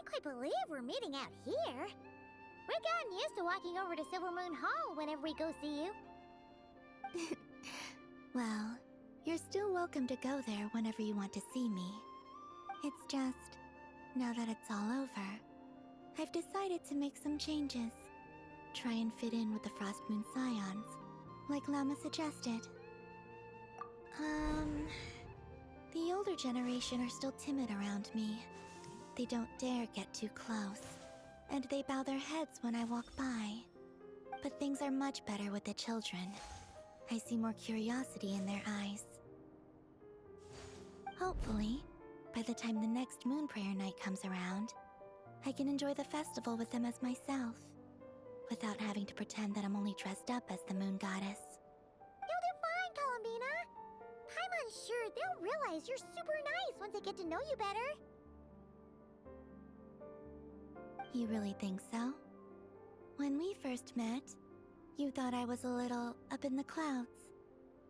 can't quite believe we're meeting out here. We've gotten used to walking over to Silver Moon Hall whenever we go see you. Well, you're still welcome to go there whenever you want to see me. It's just, now that it's all over, I've decided to make some changes. Try and fit in with the Frost Moon Scions, like Llama suggested. The older generation are still timid around me. They don't dare get too close, and they bow their heads when I walk by. But things are much better with the children. I see more curiosity in their eyes. Hopefully, by the time the next Moon Prayer Night comes around, I can enjoy the festival with them as myself, without having to pretend that I'm only dressed up as the Moon Goddess. You'll do fine, Columbina. Paimon's sure they'll realize you're super nice once they get to know you better. You really think so? When we first met, you thought I was a little up in the clouds.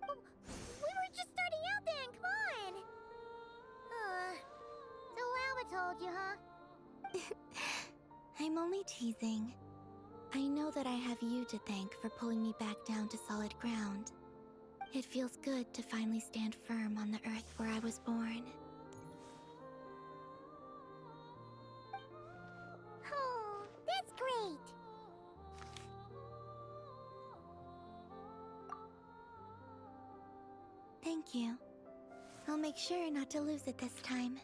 Oh, we were just starting out then, come on! So Llama told you, huh? I'm only teasing. I know that I have you to thank for pulling me back down to solid ground. It feels good to finally stand firm on the earth where I was born. Oh, that's great! Thank you. I'll make sure not to lose it this time.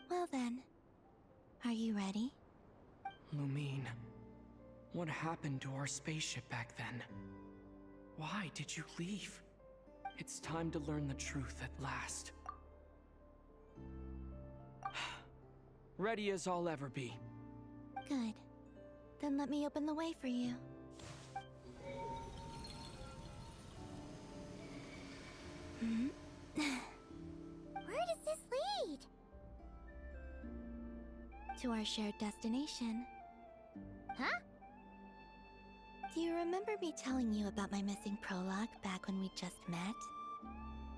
Well then, are you ready? Lumine, what happened to our spaceship back then? Why did you leave? It's time to learn the truth at last. Ready as I'll ever be. Good. Then let me open the way for you. Where does this lead? To our shared destination. Huh? Do you remember me telling you about my missing prologue back when we just met?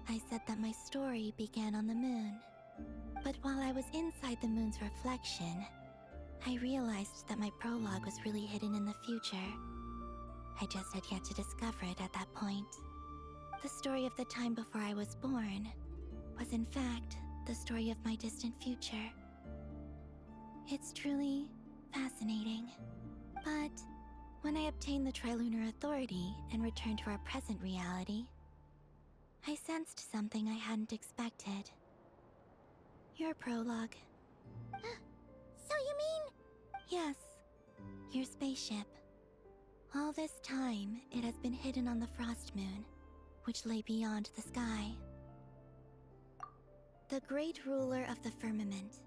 I said that my story began on the moon. But while I was inside the moon's reflection, I realized that my prologue was really hidden in the future. I just had yet to discover it at that point. The story of the time before I was born was in fact the story of my distant future. It's truly fascinating. But when I obtained the Trilunar Authority and returned to our present reality, I sensed something I hadn't expected. Your prologue. So you mean... Yes, your spaceship. All this time, it has been hidden on the Frost Moon, which lay beyond the sky. The great ruler of the firmament.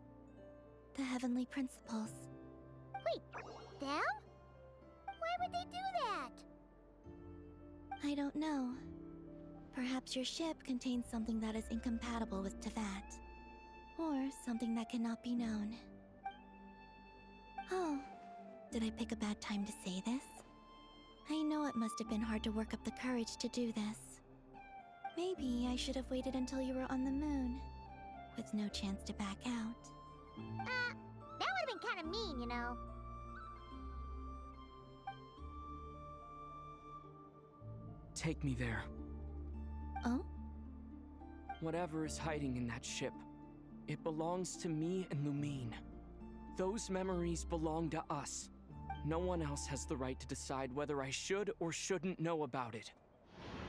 The heavenly principles. Wait, them? Why would they do that? I don't know. Perhaps your ship contains something that is incompatible with Teyvat. Or something that cannot be known. Oh, did I pick a bad time to say this? I know it must have been hard to work up the courage to do this. Maybe I should have waited until you were on the moon, with no chance to back out. That would have been kind of mean, you know. Take me there. Oh? Whatever is hiding in that ship, it belongs to me and Lumine. Those memories belong to us. No one else has the right to decide whether I should or shouldn't know about it.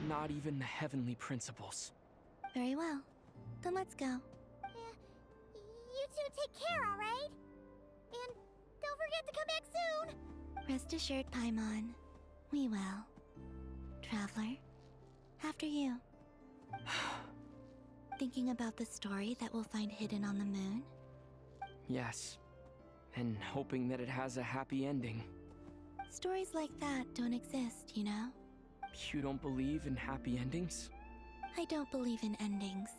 Not even the heavenly principles. Very well. Then let's go. You two take care, alright? And don't forget to come back soon! Rest assured, Paimon. We will. Traveler, after you. Thinking about the story that we'll find hidden on the moon? Yes. And hoping that it has a happy ending. Stories like that don't exist, you know? You don't believe in happy endings? I don't believe in endings.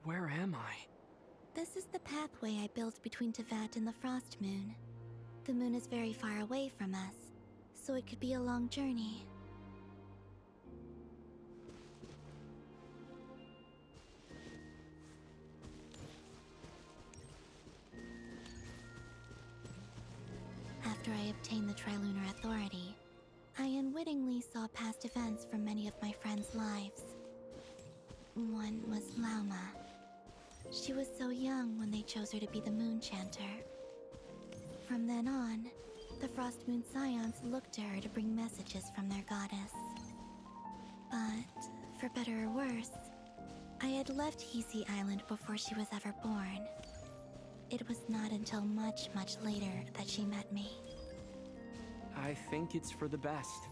Where am I? This is the pathway I built between Teyvat and the Frost Moon. The moon is very far away from us, so it could be a long journey. obtain the Trilunar Authority, I unwittingly saw past events from many of my friends' lives. One was Lauma. She was so young when they chose her to be the Moon Chanter. From then on, the Frost Moon Scions looked to her to bring messages from their goddess. But, for better or worse, I had left Hisi Island before she was ever born. It was not until much, much later that she met me. I think it's for the best.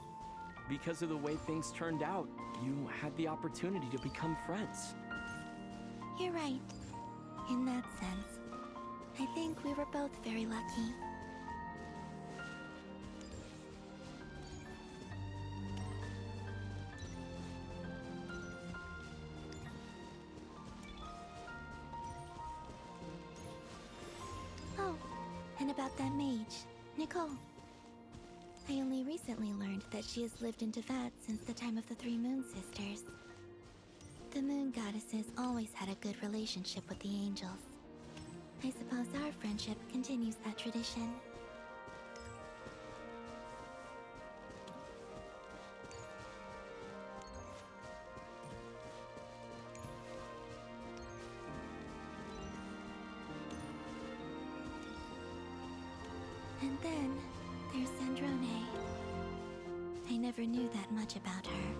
Because of the way things turned out, you had the opportunity to become friends. You're right. In that sense, I think we were both very lucky. Oh, and about that mage, Nicole. I only recently learned that she has lived in Teyvat since the time of the Three Moon Sisters. The Moon Goddesses always had a good relationship with the angels. I suppose our friendship continues that tradition. And then, there's Sandrone. I never knew that much about her,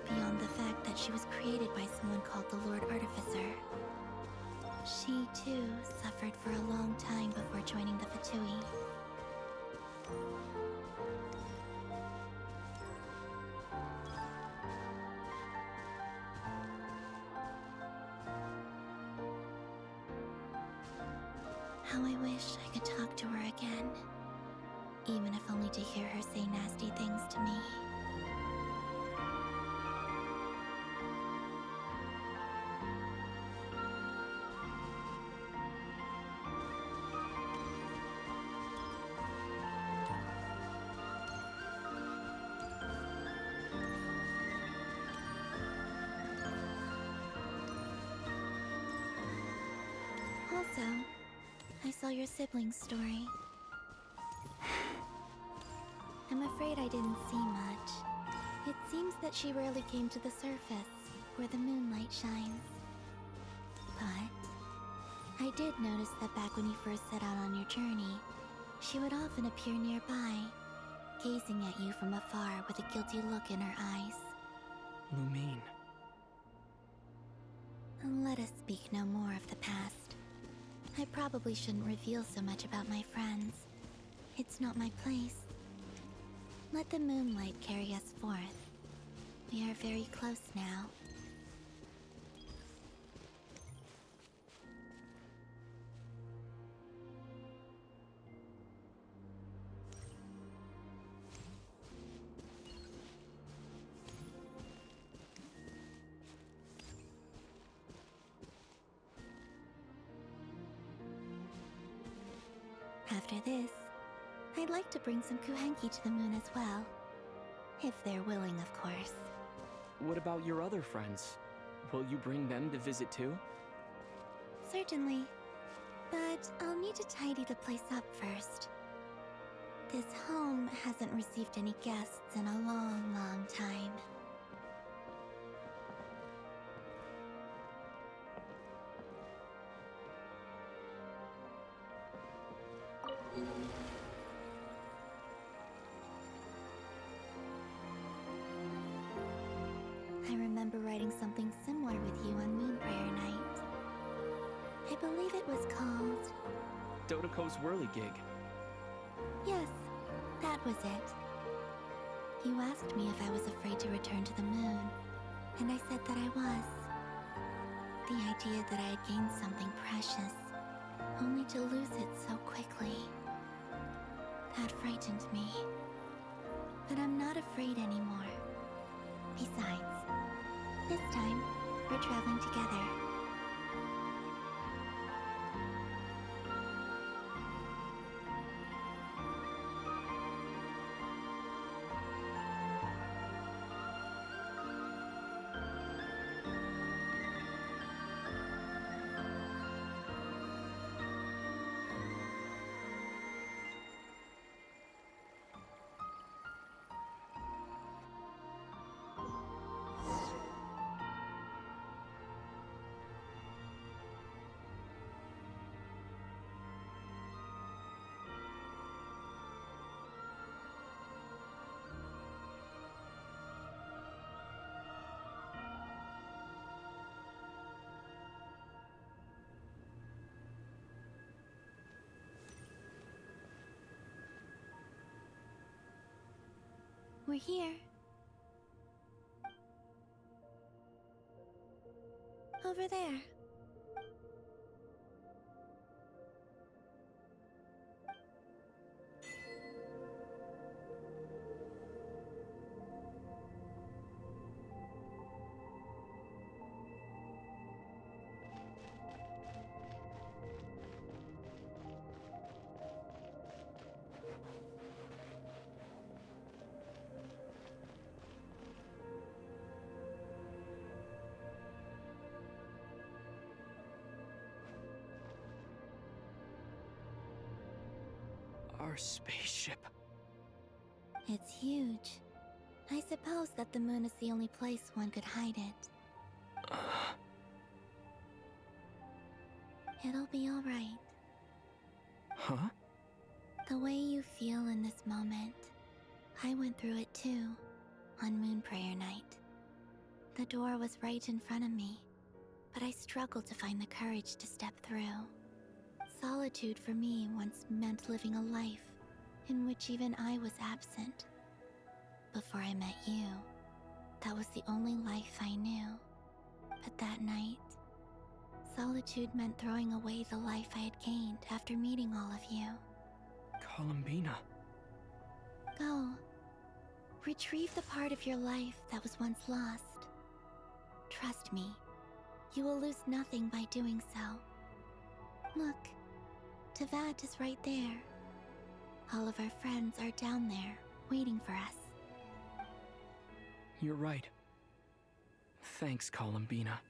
beyond the fact that she was created by someone called the Lord Artificer. She, too, suffered for a long time before joining the Fatui. How I wish I could talk to her again. Even if only to hear her say nasty things to me. Also, I saw your sibling's story. I'm afraid I didn't see much. It seems that she rarely came to the surface, where the moonlight shines. But I did notice that back when you first set out on your journey, she would often appear nearby, gazing at you from afar with a guilty look in her eyes. Lumine. Let us speak no more of the past. I probably shouldn't reveal so much about my friends. It's not my place. Let the moonlight carry us forth. We are very close now. After this, I'd like to bring some Kuhenki to the moon as well. If they're willing, of course. What about your other friends? Will you bring them to visit too? Certainly. But I'll need to tidy the place up first. This home hasn't received any guests in a long, long time. I remember writing something similar with you on Moon Prayer Night. I believe it was called... Dodoko's Whirligig. Yes, that was it. You asked me if I was afraid to return to the moon, and I said that I was. The idea that I had gained something precious, only to lose it so quickly. That frightened me. But I'm not afraid anymore. Besides, this time, we're traveling together. We're here. Over there. Our spaceship. It's huge. I suppose that the moon is the only place one could hide it. It'll be all right. Huh? The way you feel in this moment, I went through it too, on Moon Prayer Night. The door was right in front of me, but I struggled to find the courage to step through. Solitude for me once meant living a life in which even I was absent. Before I met you, that was the only life I knew. But that night, solitude meant throwing away the life I had gained after meeting all of you. Columbina. Go. Retrieve the part of your life that was once lost. Trust me, you will lose nothing by doing so. Look, Teyvat is right there. All of our friends are down there, waiting for us. You're right. Thanks, Columbina.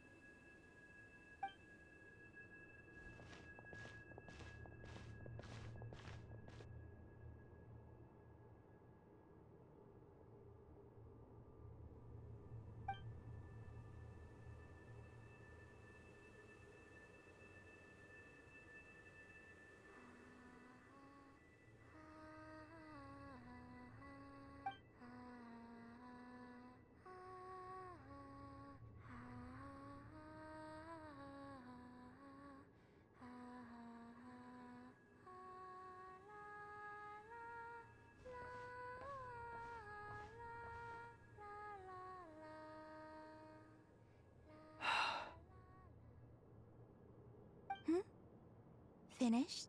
Finished?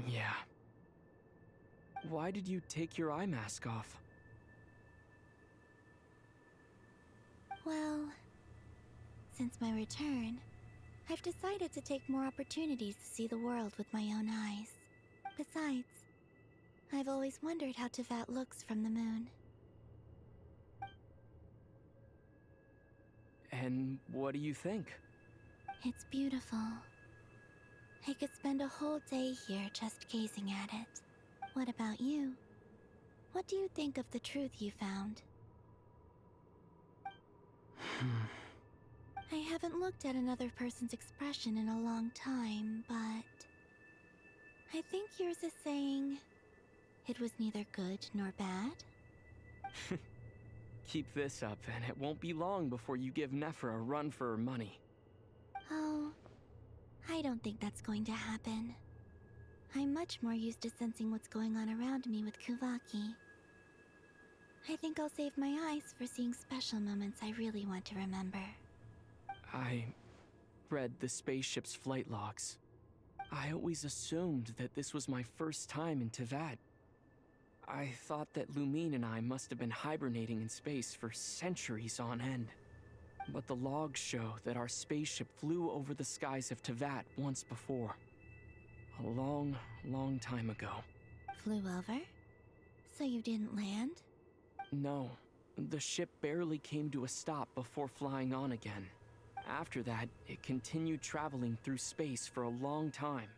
Yeah. Why did you take your eye mask off? Well, since my return, I've decided to take more opportunities to see the world with my own eyes. Besides, I've always wondered how Teyvat looks from the moon. And what do you think? It's beautiful. I could spend a whole day here just gazing at it. What about you? What do you think of the truth you found? I haven't looked at another person's expression in a long time, but I think yours is saying it was neither good nor bad. Keep this up, and it won't be long before you give Nephra a run for her money. Oh, I don't think that's going to happen. I'm much more used to sensing what's going on around me with Kuvaki. I think I'll save my eyes for seeing special moments I really want to remember. I read the spaceship's flight logs. I always assumed that this was my first time in Teyvat. I thought that Lumine and I must have been hibernating in space for centuries on end. But the logs show that our spaceship flew over the skies of Teyvat once before. A long, long time ago. Flew over? So you didn't land? No, the ship barely came to a stop before flying on again. After that, it continued traveling through space for a long time.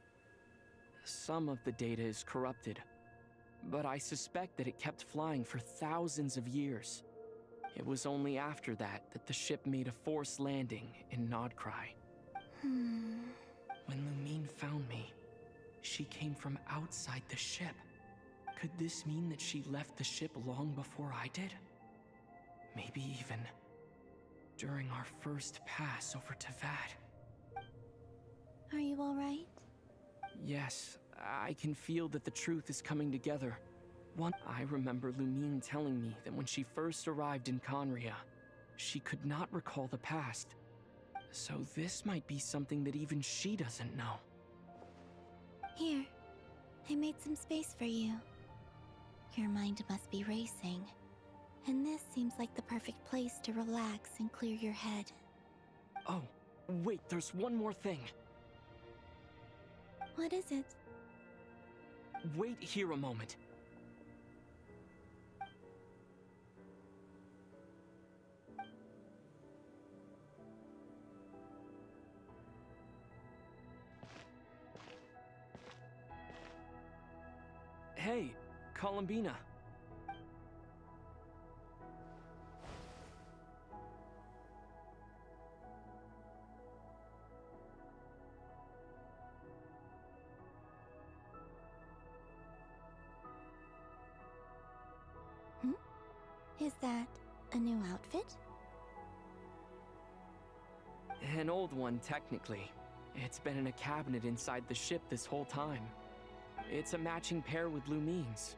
Some of the data is corrupted, but I suspect that it kept flying for thousands of years. It was only after that that the ship made a forced landing in Nod-Krai. When Lumine found me, she came from outside the ship. Could this mean that she left the ship long before I did? Maybe even during our first pass over Teyvat. Are you alright? Yes, I can feel that the truth is coming together. I remember Lumine telling me that when she first arrived in Conria, she could not recall the past. So this might be something that even she doesn't know. Here, I made some space for you. Your mind must be racing, and this seems like the perfect place to relax and clear your head. Oh, wait, there's one more thing. What is it? Wait here a moment. Hey, Columbina. Is that a new outfit? An old one, technically. It's been in a cabinet inside the ship this whole time. It's a matching pair with Lumine's.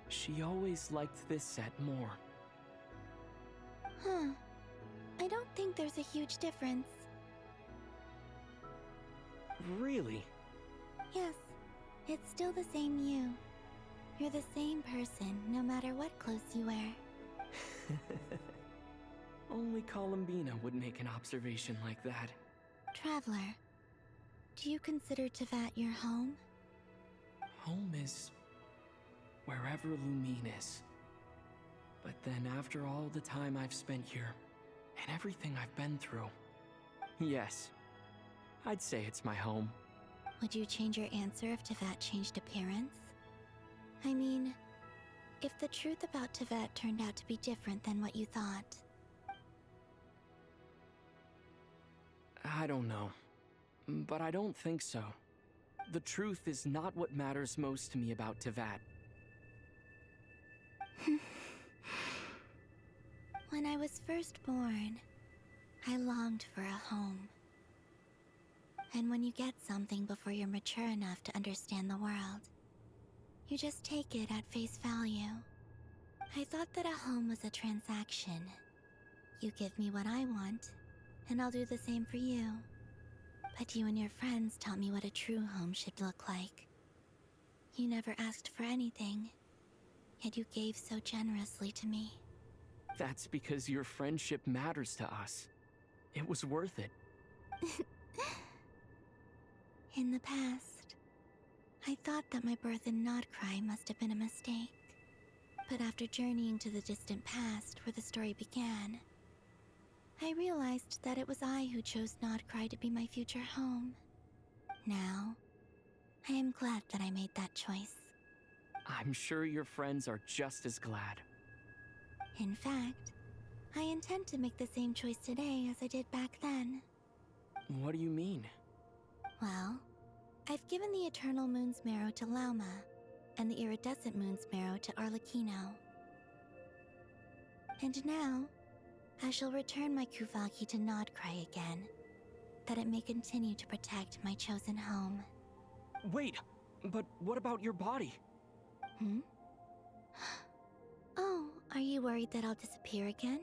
She always liked this set more. Huh. I don't think there's a huge difference. Really? Yes, it's still the same you. You're the same person, no matter what clothes you wear. Only Columbina would make an observation like that. Traveler, do you consider Teyvat your home? Home is wherever Lumine is. But then after all the time I've spent here, and everything I've been through, yes, I'd say it's my home. Would you change your answer if Teyvat changed appearance? I mean, if the truth about Teyvat turned out to be different than what you thought. I don't know, but I don't think so. The truth is not what matters most to me about Teyvat. When I was first born, I longed for a home. And when you get something before you're mature enough to understand the world, you just take it at face value. I thought that a home was a transaction. You give me what I want, and I'll do the same for you. But you and your friends taught me what a true home should look like. You never asked for anything, yet you gave so generously to me. That's because your friendship matters to us. It was worth it. In the past, I thought that my birth in Nod-Krai must have been a mistake. But after journeying to the distant past where the story began, I realized that it was I who chose Nod-Krai to be my future home. Now, I am glad that I made that choice. I'm sure your friends are just as glad. In fact, I intend to make the same choice today as I did back then. What do you mean? Well, I've given the Eternal Moon's marrow to Lauma, and the Iridescent Moon's marrow to Arlecchino. And now, I shall return my Kuvagi to Nod-Krai again, that it may continue to protect my chosen home. Wait, but what about your body? Oh, are you worried that I'll disappear again?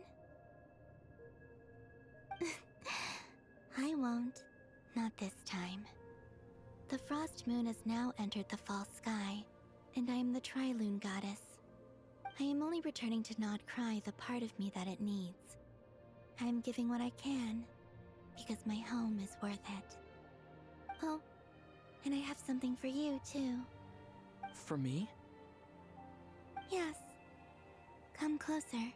I won't. Not this time. The Frost Moon has now entered the false sky, and I am the Tri-Lune Goddess. I am only returning to Nod-Krai the part of me that it needs. I am giving what I can, because my home is worth it. Oh, and I have something for you, too. For me? Yes. Come closer.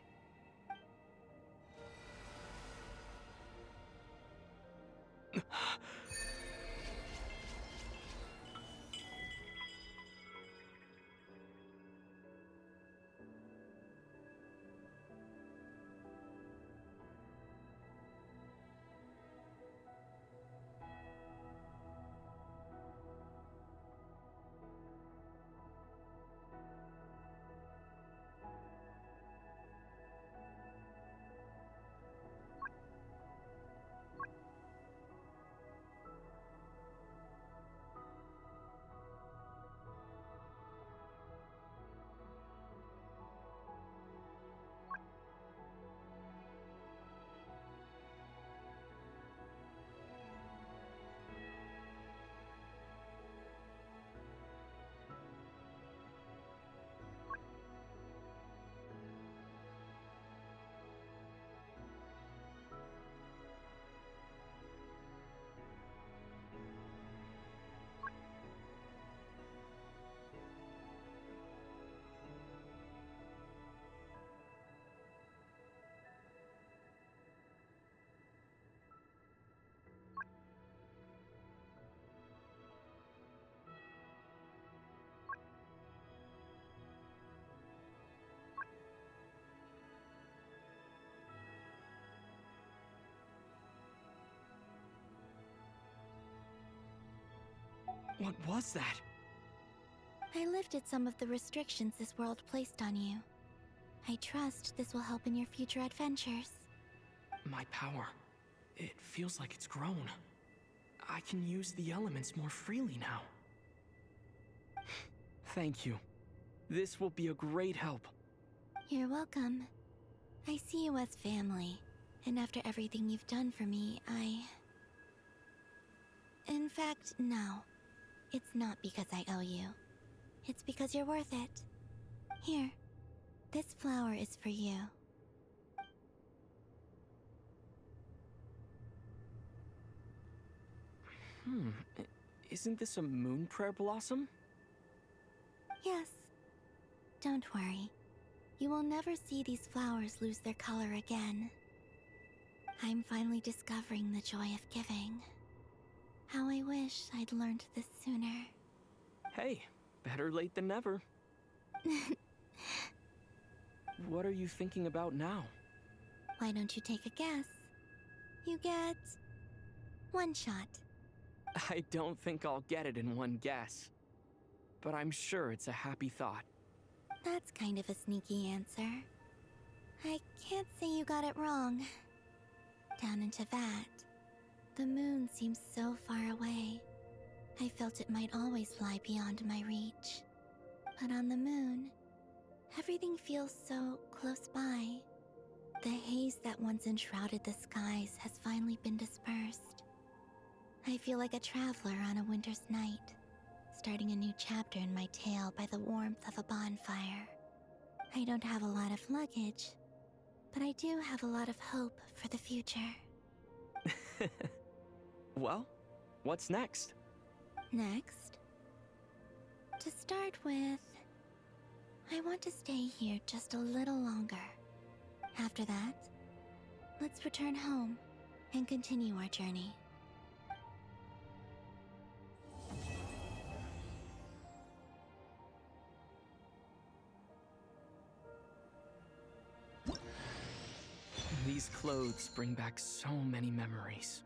What was that? I lifted some of the restrictions this world placed on you. I trust this will help in your future adventures. My power. It feels like it's grown. I can use the elements more freely now. Thank you. This will be a great help. You're welcome. I see you as family, and after everything you've done for me, In fact, no. It's not because I owe you. It's because you're worth it. Here, this flower is for you. Isn't this a moon prayer blossom? Yes. Don't worry. You will never see these flowers lose their color again. I'm finally discovering the joy of giving. How I wish I'd learned this sooner. Hey, better late than never. What are you thinking about now? Why don't you take a guess? You get... one shot. I don't think I'll get it in one guess. But I'm sure it's a happy thought. That's kind of a sneaky answer. I can't say you got it wrong. Down into that, the moon seems so far away. I felt it might always lie beyond my reach. But on the moon, everything feels so close by. The haze that once enshrouded the skies has finally been dispersed. I feel like a traveler on a winter's night, starting a new chapter in my tale by the warmth of a bonfire. I don't have a lot of luggage, but I do have a lot of hope for the future. Well, what's next? Next? To start with, I want to stay here just a little longer. After that, let's return home and continue our journey. These clothes bring back so many memories.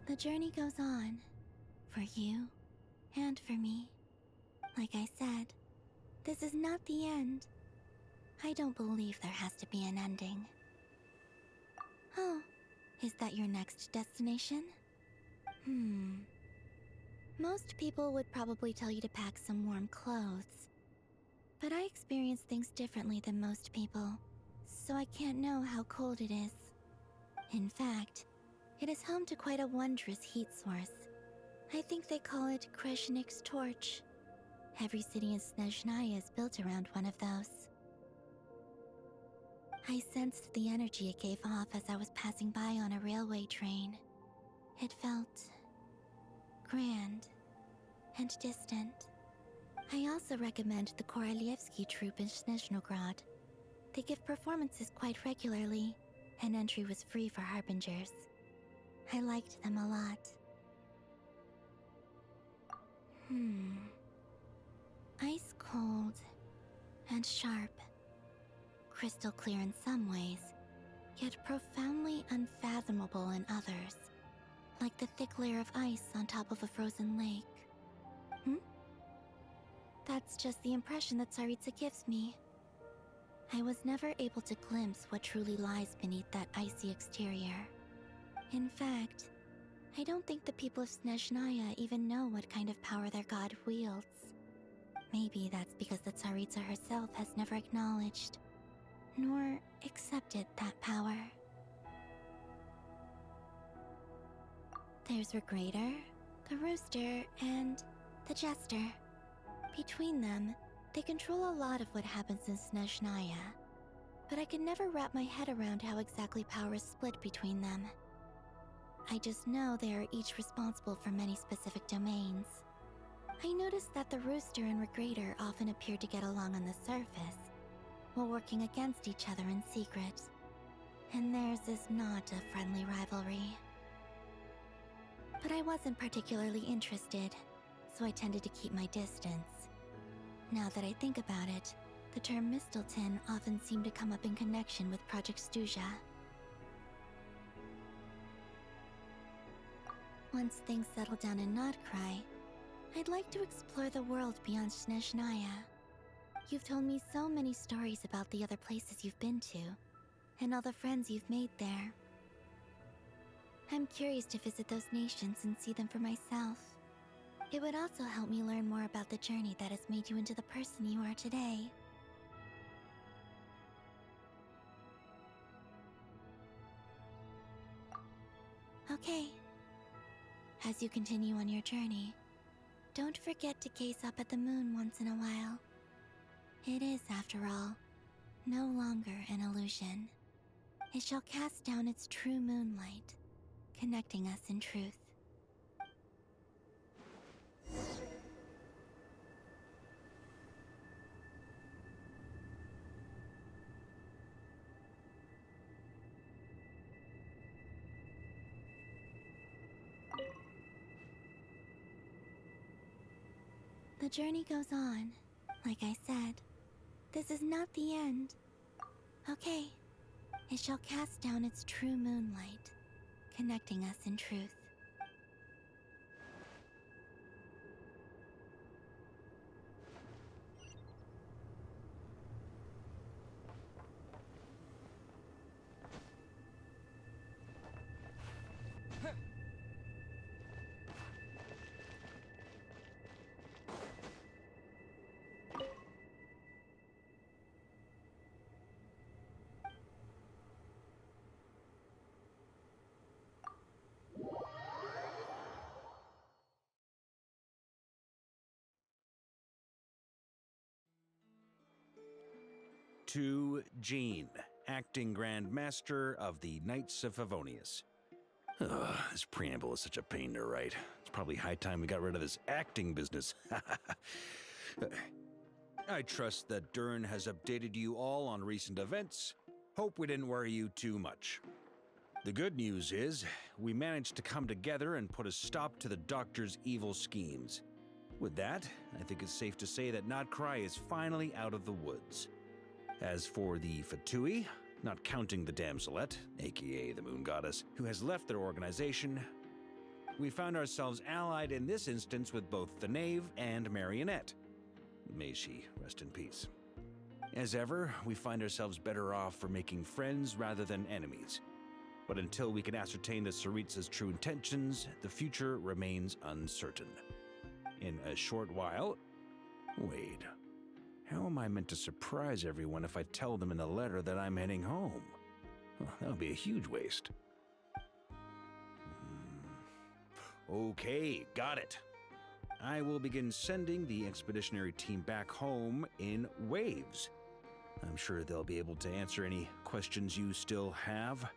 The journey goes on. For you, and for me. Like I said, this is not the end. I don't believe there has to be an ending. Oh, is that your next destination? Most people would probably tell you to pack some warm clothes. But I experience things differently than most people, so I can't know how cold it is. In fact, it is home to quite a wondrous heat source. I think they call it Kreshnik's torch. Every city in Snezhnaya is built around one of those. I sensed the energy it gave off as I was passing by on a railway train. It felt grand and distant. I also recommend the Korolievsky troupe in Snezhnograd. They give performances quite regularly, and entry was free for harbingers. I liked them a lot. Ice cold and sharp. Crystal clear in some ways, yet profoundly unfathomable in others. Like the thick layer of ice on top of a frozen lake. That's just the impression that Tsaritsa gives me. I was never able to glimpse what truly lies beneath that icy exterior. In fact, I don't think the people of Snezhnaya even know what kind of power their god wields. Maybe that's because the Tsaritsa herself has never acknowledged, nor accepted that power. There's Regrator, the Rooster, and the Jester. Between them, they control a lot of what happens in Snezhnaya, but I can never wrap my head around how exactly power is split between them. I just know they are each responsible for many specific domains. I noticed that the Rooster and Regrator often appear to get along on the surface, while working against each other in secret. And theirs is not a friendly rivalry. But I wasn't particularly interested, so I tended to keep my distance. Now that I think about it, the term Mistelton often seemed to come up in connection with Project Stuja. Once things settle down in Nod-Krai, I'd like to explore the world beyond Snezhnaya. You've told me so many stories about the other places you've been to, and all the friends you've made there. I'm curious to visit those nations and see them for myself. It would also help me learn more about the journey that has made you into the person you are today. Okay. As you continue on your journey, don't forget to gaze up at the moon once in a while. It is, after all, no longer an illusion. It shall cast down its true moonlight, connecting us in truth. The journey goes on. Like I said, this is not the end. Okay. It shall cast down its true moonlight, connecting us in truth. To Jean, acting Grand Master of the Knights of Favonius. Ugh, this preamble is such a pain to write. It's probably high time we got rid of this acting business. I trust that Dern has updated you all on recent events. Hope we didn't worry you too much. The good news is, we managed to come together and put a stop to the Doctor's evil schemes. With that, I think it's safe to say that Nod-Krai is finally out of the woods. As for the Fatui, not counting the Damselette, aka the Moon Goddess, who has left their organization, we found ourselves allied in this instance with both the Knave and Marionette. May she rest in peace. As ever, we find ourselves better off for making friends rather than enemies. But until we can ascertain the Tsaritsa's true intentions, the future remains uncertain. In a short while... Wait. How am I meant to surprise everyone if I tell them in the letter that I'm heading home? Well, that would be a huge waste. Okay, got it. I will begin sending the expeditionary team back home in waves. I'm sure they'll be able to answer any questions you still have.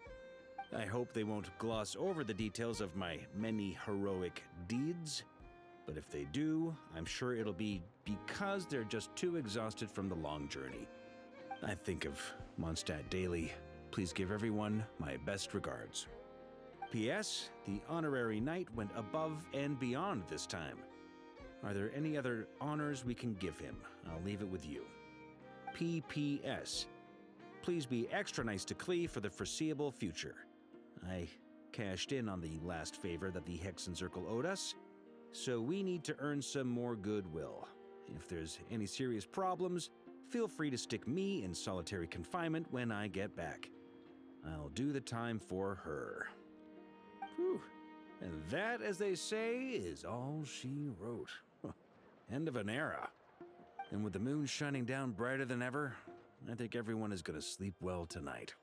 I hope they won't gloss over the details of my many heroic deeds. But if they do, I'm sure it'll be because they're just too exhausted from the long journey. I think of Mondstadt daily. Please give everyone my best regards. P.S. The honorary knight went above and beyond this time. Are there any other honors we can give him? I'll leave it with you. P.P.S. Please be extra nice to Klee for the foreseeable future. I cashed in on the last favor that the Hexen Circle owed us, so we need to earn some more goodwill. If there's any serious problems, feel free to stick me in solitary confinement when I get back. I'll do the time for her. Whew. And that, as they say, is all she wrote. End of an era. And with the moon shining down brighter than ever, I think everyone is going to sleep well tonight.